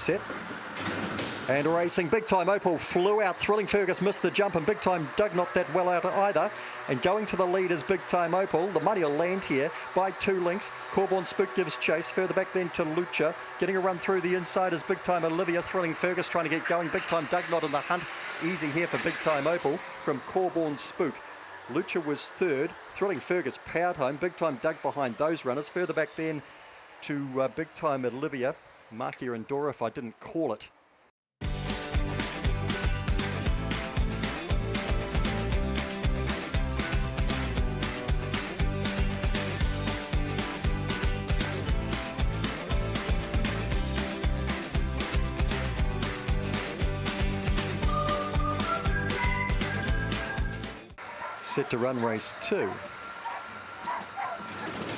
set. And racing, Big Time Opal flew out. Thrilling Fergus missed the jump, and Big Time Doug not that well out either. And going to the lead is Big Time Opal. The money will land here by 2 lengths. Corborn Spook gives chase. Further back then to Lucha. Getting a run through the inside is Big Time Olivia. Thrilling Fergus trying to get going. Big Time Doug not in the hunt. Easy here for Big Time Opal from Corborn Spook. Lucha was third. Thrilling Fergus powered home. Big Time Doug behind those runners. Further back then to Big Time Olivia. Markia and Dora if I didn't call it. Set to run race 2.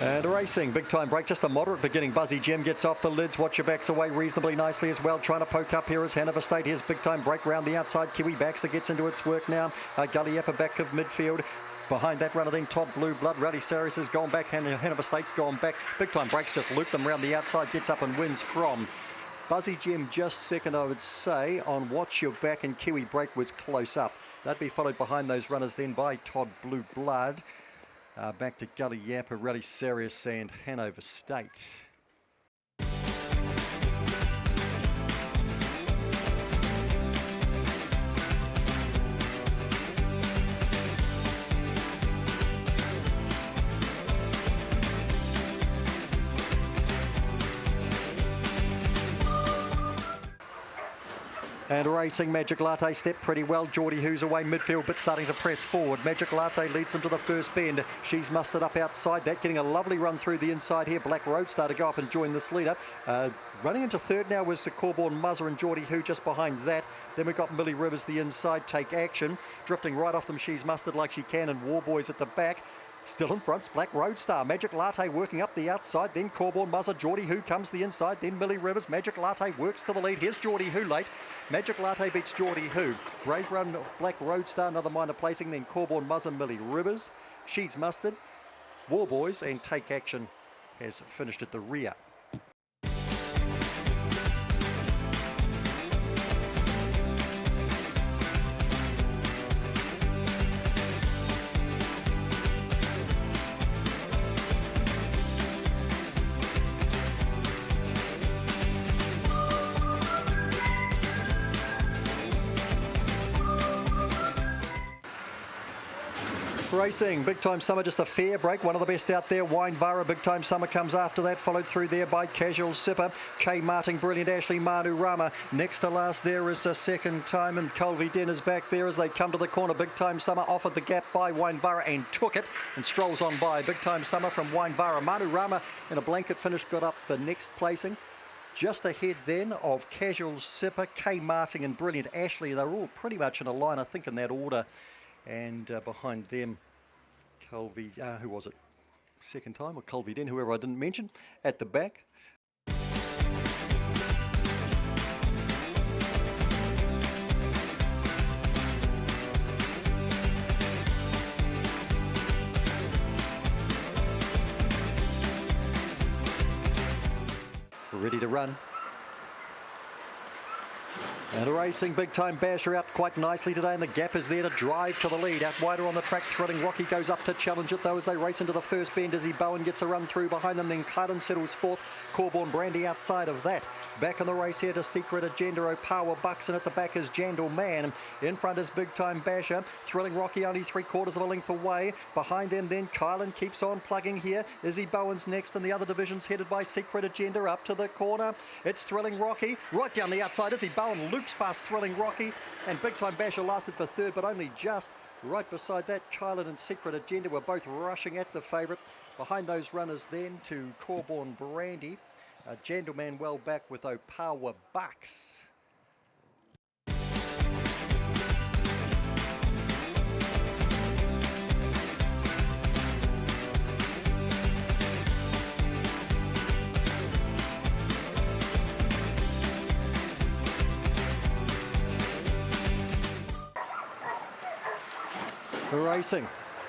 And racing, Big Time Break, just a moderate beginning. Buzzy Gem gets off the lids. Watch your backs away reasonably nicely as well. Trying to poke up here is Hanover State. Here's Big Time Break round the outside. Kiwi Baxter gets into its work now. Gully Yappa back of midfield. Behind that runner then Todd Blue Blood. Rowdy Saris has gone back. Hanover State's gone back. Big Time Breaks just looped them round the outside. Gets up and wins from Buzzy Gem just second, I would say, on Watch Your Back, and Kiwi Break was close up. That'd be followed behind those runners then by Todd Blue Blood. Back to Gully Yappa, Rowdy Saris and Hanover State. And racing, Magic Latte stepped pretty well. Geordie Who's away midfield but starting to press forward. Magic Latte leads them to the first bend. She's mustered up outside that, getting a lovely run through the inside here. Black Roadstar to go up and join this leader. Running into third now was Corborn Muzzer and Geordie Who just behind that. Then we've got Millie Rivers the inside, Take Action. Drifting right off them, she's mustered like she can, and War Boys at the back. Still in front's Black Roadstar. Magic Latte working up the outside. Then Corborn Muzzer. Geordie Who comes the inside. Then Millie Rivers. Magic Latte works to the lead. Here's Geordie Who late. Magic Latte beats Geordie Who. Brave Run, Black Roadstar, another minor placing. Then Corborn Muzzer, Millie Rivers. She's mustered. War Boys and Take Action has finished at the rear. Racing, Big Time Summer, just a fair break, one of the best out there. Wine Vara, Big Time Summer comes after that, followed through there by Casual Sipper, Kay Martin, Brilliant Ashley, Manu Rama. Next to last there is a Second Time, and Colby Den is back there as they come to the corner. Big Time Summer offered the gap by Wine Vara and took it and strolls on by. Big Time Summer from Wine Vara. Manu Rama in a blanket finish got up the next placing. Just ahead then of Casual Sipper, Kay Martin and Brilliant Ashley. They're all pretty much in a line, I think, in that order. And behind them, Colby, who was it? Second Time or Colby Den, whoever I didn't mention, at the back. We're ready to run. And racing, Big Time Basher out quite nicely today, and the gap is there to drive to the lead. Out wider on the track, Thrilling Rocky goes up to challenge it though as they race into the first bend. Izzy Bowen gets a run through behind them, then Clayton settles fourth. Corborn Brandy outside of that. Back in the race here to Secret Agenda, O'Power Bucks, and at the back is Jandal Man. In front is Big Time Basher. Thrilling Rocky only 3/4 of a length away. Behind them then Kylan keeps on plugging here. Izzy Bowen's next, and the other divisions headed by Secret Agenda up to the corner. It's Thrilling Rocky right down the outside. Izzy Bowen loops past Thrilling Rocky, and Big Time Basher lasted for third, but only just. Right beside that, Kylan and Secret Agenda were both rushing at the favourite. Behind those runners then to Corborn Brandy. Gentleman well back with O'Power Bucks. Racing.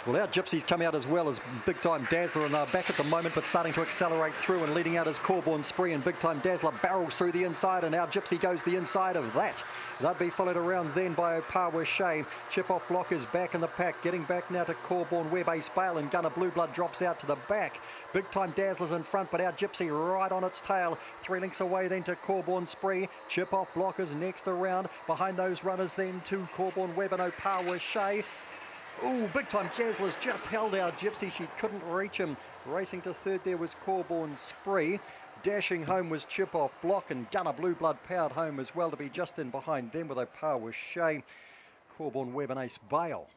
Well, our Gypsies come out as well as Big Time Dazzler, and they're back at the moment but starting to accelerate through, and leading out is Corborn Spree, and Big Time Dazzler barrels through the inside, and our Gypsy goes the inside of that. They'll be followed around then by Opawa Shea. Chip Off Block is back in the pack, getting back now to Corborn Web Ace Bale, and Gunner Blue Blood drops out to the back. Big Time Dazzler's in front, but our Gypsy right on its tail. 3 lengths away then to Corborn Spree. Chip Off Block is next around. Behind those runners then to Corborn Web and Opawa Shea. Ooh, Big Time Dazzler's just held our Gypsy. She couldn't reach him. Racing to third there was Corborn Spree. Dashing home was Chip Off Block, and Gunner Blue Blood powered home as well to be just in behind them with Opawa Shea, Corborn Web and Ace Bale.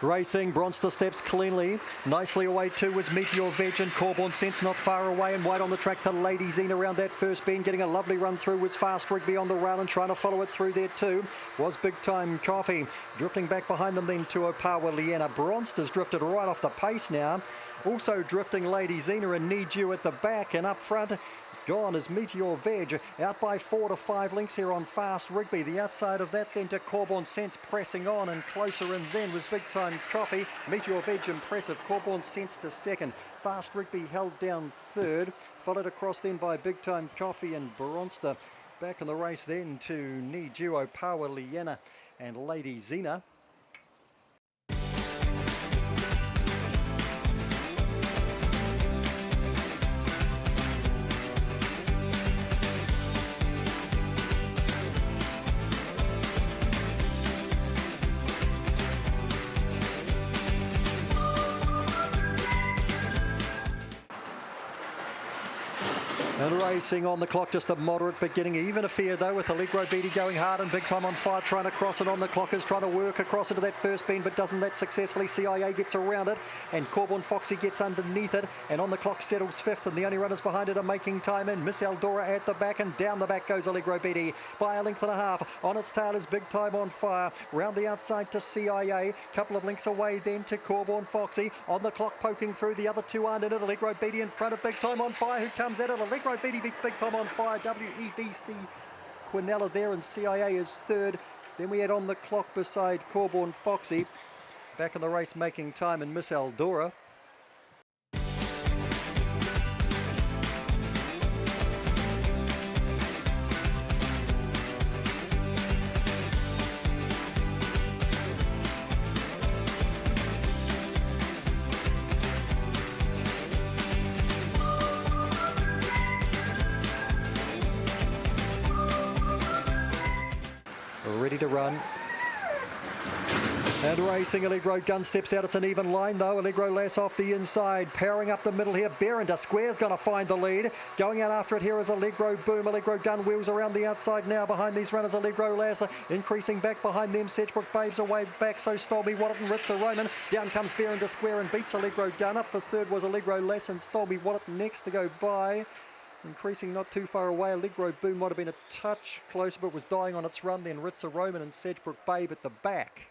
Racing, Bronster steps cleanly. Nicely away too was Meteor Veg, and Corborn Sense not far away, and wide on the track to Lady Zine around that first bend. Getting a lovely run through was Fast Rigby on the rail and trying to follow it through there too was Big Time Coffee. Drifting back behind them then to Opawa Liana. Bronster's drifted right off the pace now. Also drifting Lady Zina and Need You at the back, and up front gone is Meteor Veg, out by 4 to 5 lengths here on Fast Rigby. The outside of that then to Corborn Sense pressing on, and closer in then was Big Time Coffee. Meteor Veg impressive, Corborn Sense to second. Fast Rigby held down third, followed across then by Big Time Coffee and Bronster. Back in the race then to Need You, Opawa Liana and Lady Zina. And racing on the clock, just a moderate but getting even affair though, with Allegro Beatty going hard and Big Time on fire, trying to cross it on the clock, is trying to work across into that first bend but doesn't that successfully. CIA gets around it and Corborn Foxy gets underneath it, and on the clock settles fifth, and the only runners behind it are making time in. Miss Eldora at the back, and down the back goes Allegro Beatty by a length and a half. On its tail is Big Time on fire, round the outside to CIA, couple of lengths away then to Corborn Foxy. On the clock poking through, the other two aren't in it. Allegro Beatty in front of Big Time on fire, who comes at it. Allegro Beatty beats Big Time on fire. WEBC Quinella there, and CIA is third. Then we had on the clock beside Corborn Foxy, back in the race making time, and Miss Eldora. Ready to run. And racing, Allegro Gun steps out. It's an even line though. Allegro Lass off the inside, powering up the middle here. Berender Square's going to find the lead. Going out after it here is Allegro Boom. Allegro Gun wheels around the outside now. Behind these runners, Allegro Lass increasing back behind them. Sedgebrook Babes away back, so Stolby Wallet and Ritza Roman. Down comes Berender Square and beats Allegro Gun. Up for third was Allegro Lass and Stolby Wallet next to go by. Increasing not too far away. Allegro Boom might have been a touch closer, but was dying on its run. Then Ritza Roman and Sedgebrook Babe at the back.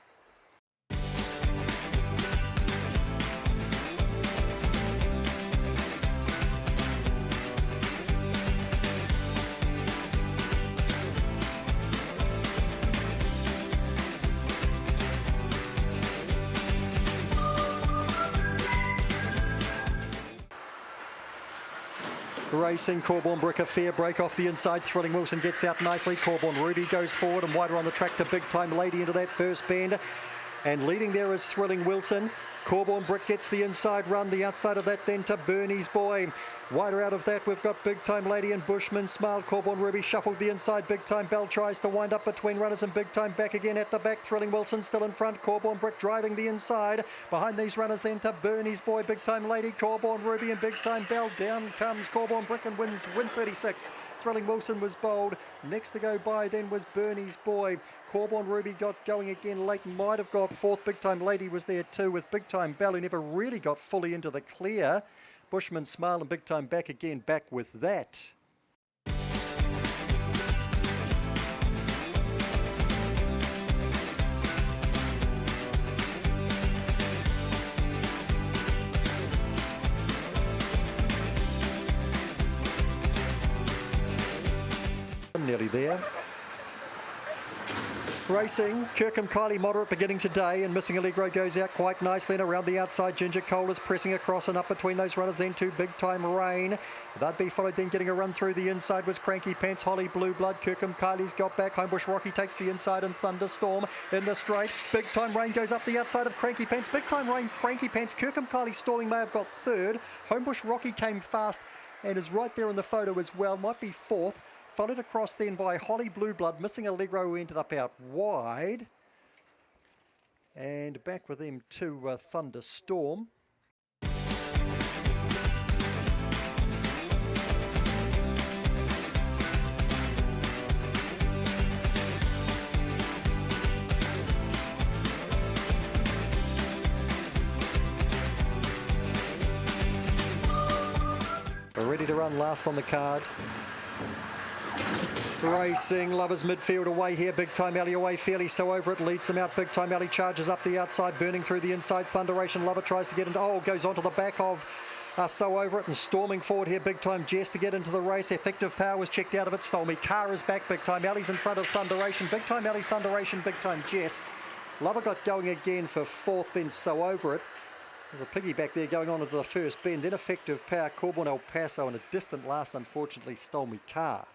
Racing, Corborn Brick, a fair break off the inside. Thrilling Wilson gets out nicely. Corborn Ruby goes forward and wider on the track to Big Time Lady into that first bend. And leading there is Thrilling Wilson. Corborn Brick gets the inside run. The outside of that then to Bernie's Boy. Wider out of that, we've got Big Time Lady and Bushman Smile. Corborn Ruby shuffled the inside. Big Time Bell tries to wind up between runners, and Big Time back again at the back. Thrilling Wilson still in front. Corborn Brick driving the inside. Behind these runners then to Bernie's Boy, Big Time Lady, Corborn Ruby and Big Time Bell. Down comes Corborn Brick and wins win 36. Thrilling Wilson was bold. Next to go by then was Bernie's Boy. Corborn Ruby got going again late, might have got fourth. Big Time Lady was there too with Big Time Bell, who never really got fully into the clear. Bushman Smile and Big Time back again, back with that. nearly there. Racing, Kirkham Kylie moderate beginning today, and Missing Allegro goes out quite nicely, and around the outside Ginger Cole is pressing across and up between those runners, then to Bigtime Rain. They'd be followed, then getting a run through the inside was Cranky Pants, Holly Blue Blood. Kirkham Kylie's got back, Homebush Rocky takes the inside and Thunderstorm in the straight. Bigtime Rain goes up the outside of Cranky Pants. Bigtime Rain, Cranky Pants, Kirkham Kylie stalling may have got third. Homebush Rocky came fast and is right there in the photo as well, might be fourth. Followed across then by Holly Blue Blood. Missing Allegro, who ended up out wide. And back with them to Thunderstorm. We're ready to run last on the card. Racing, Lovers midfield away here, Bigtime Alley away fairly so over it, leads them out, Bigtime Alley charges up the outside, burning through the inside, Thunderation Lover tries to get into, goes onto the back of so over it and storming forward here, Bigtime Jess to get into the race. Effective Power was checked out of it, Stole Me Car is back, Bigtime Alley's in front of Thunderation, Bigtime Alley, Thunderation, Bigtime Jess. Lover got going again for fourth, then so over it. There's a piggyback there going on into the first bend, then Effective Power, Corbin El Paso, and a distant last, unfortunately, Stole Me Car.